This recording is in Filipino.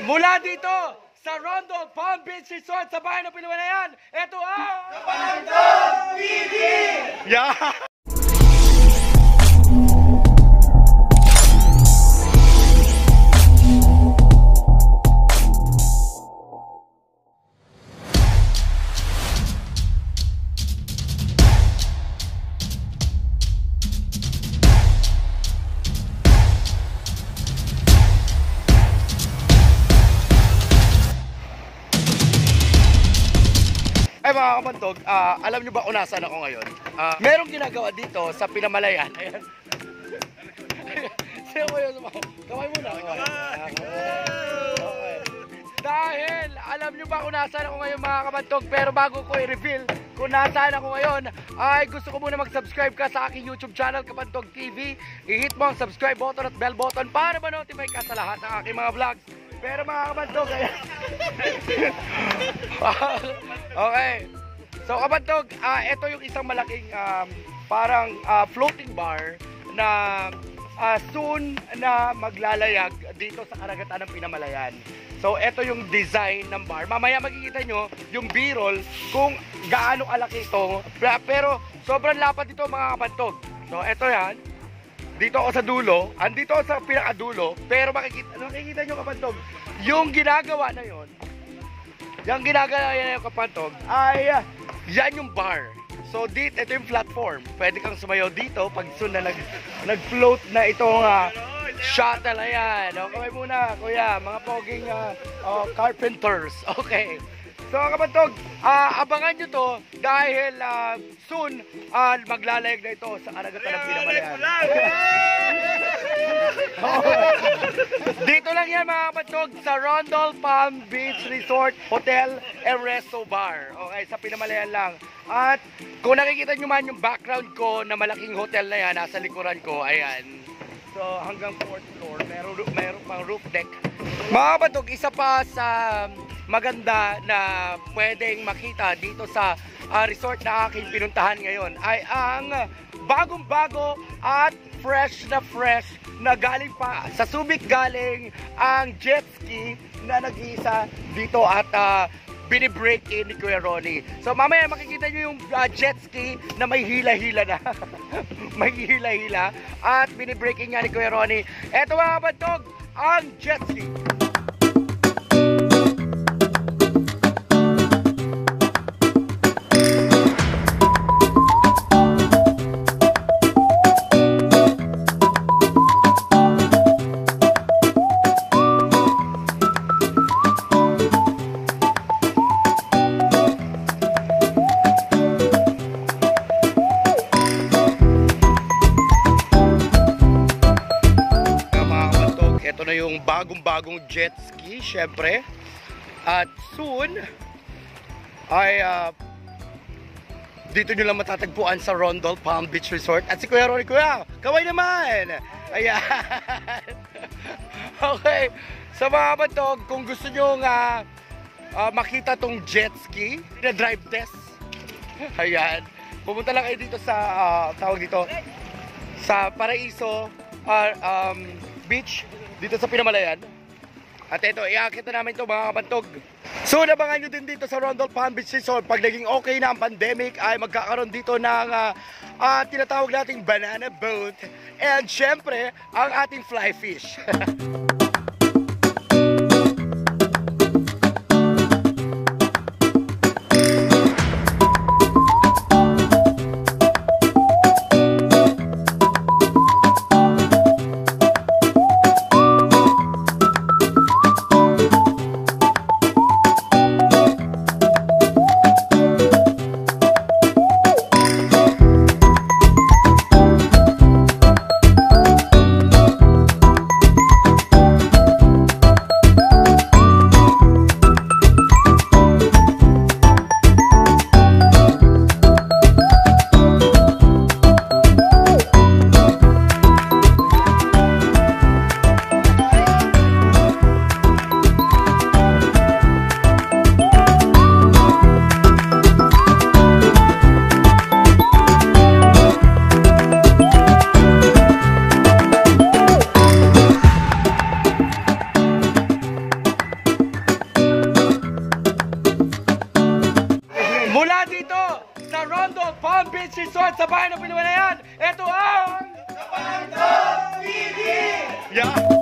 Mula dito sa Rondo Palm Beach Resort sa bayan ng Pinamalayan, ito ang Kapantog TV! Yeah! Ay mga kapantog, alam nyo ba kung nasaan ako ngayon? Merong ginagawa dito sa Pinamalayan. Ayan. Sino ko yun? Kamay muna. Okay. Dahil alam nyo ba kung nasaan ako ngayon mga kapantog, pero bago ko i-reveal kung nasaan ako ngayon, ay gusto ko muna mag-subscribe ka sa aking YouTube channel, Kapantog TV. I-hit mo ang subscribe button at bell button para ma-notify ka sa lahat ng aking mga vlogs. Pero mga kapantog, ayan. Okay. So kapantog, ito yung isang malaking parang floating bar na soon na maglalayag dito sa karagatan ng Pinamalayan. So ito yung design ng bar. Mamaya makikita nyo yung B-roll kung gaano kalaki ito. Pero sobrang lapad ito mga kapantog. So ito yan. Dito ako sa dulo, andito ako sa pinakadulo, pero makikita nyo kapantog, yung ginagawa na yon, yung ginagawa na yung kapantog, ay yan yung bar. So dito, ito yung platform, pwede kang sumayaw dito pag soon na nag-float na itong shuttle. Ayan, okay muna kuya, mga poging carpenters, okay. So kapantog, abangan nyo to dahil soon maglalayag na ito sa karagatan ng Pinamalayan. Dito lang yan mga kapantog sa Rondo Palm Beach Resort Hotel and Resto Bar. Okay, sa Pinamalayan lang. At kung nakikita nyo man yung background ko na malaking hotel na yan, nasa likuran ko, ayan. So hanggang 4th floor, meron pang roof deck. Mga kapantog, isa pa sa maganda na pwedeng makita dito sa resort na aking pinuntahan ngayon ay ang bagong-bago at fresh na galing pa sa Subic galing ang jet ski na nag-iisa dito at binibreak in ni Kuya Ronnie. So mamaya makikita nyo yung jet ski na may hila-hila na. May hila-hila at binibreak in nga ni Kuya Ronnie. Eto mga kapantog, ang jet ski. Na yung bagong-bagong jet ski, syempre. At soon ay dito nyo lang matatagpuan sa Rondo Palm Beach Resort. At si Kuya Ronnie, kuya, kaway naman! Ayan. Okay. Sa mga kapantog, kung gusto nyo makita tong jet ski na drive test, ayan, pumunta lang kayo dito sa tawag dito sa Paraiso Beach dito sa Pinamalayan. At ito, iakit na namin ito mga kapantog. So nabangan nyo din dito sa Rondo Palm Beach Resort, pag naging okay na ang pandemic ay magkakaroon dito ng tinatawag nating banana boat and syempre ang ating fly fish. mula dito sa Rondo Palm Beach Resort sa bayan ng Piliwanayan. Ito ang Kabantog TV! Yeah.